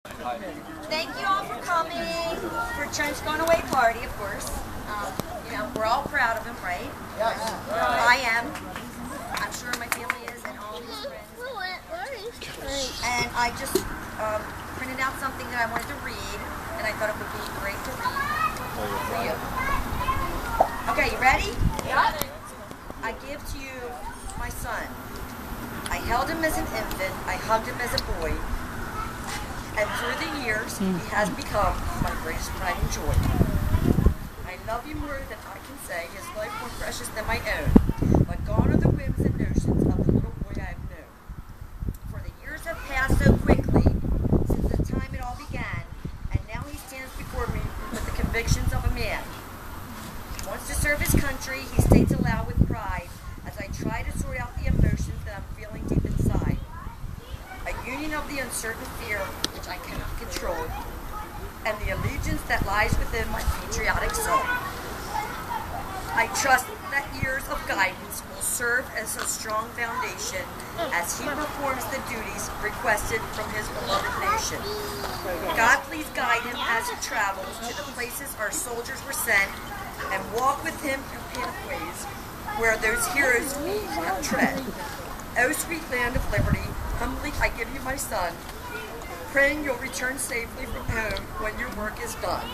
Thank you all for coming for Trent's going away party, of course. We're all proud of him, right? Yes. I am. I'm sure my family is, and all his friends. And I just printed out something that I wanted to read, and I thought it would be great to read for you. Okay, you ready? Yeah. I give to you my son. I held him as an infant. I hugged him as a boy. And through the years, he has become my greatest pride and joy. I love you more than I can say, his life more precious than my own. But gone are the whims and notions of the little boy I have known. For the years have passed so quickly since the time it all began, and now he stands before me with the convictions of a man. He wants to serve his country, he states aloud with pride, as I try to sort out the emotions that I'm feeling deep inside. A union of the uncertain fear which I cannot control, and the allegiance that lies within my patriotic soul. I trust that years of guidance will serve as a strong foundation as he performs the duties requested from his beloved nation. God please guide him as he travels to the places our soldiers were sent, and walk with him through pathways where those heroes have tread. O sweet land of liberty, humbly I give you my son, praying you'll return safely from home when your work is done.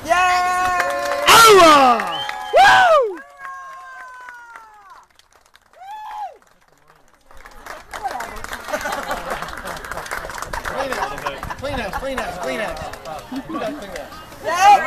Yay! Allah! Woo! Clean us. Yay,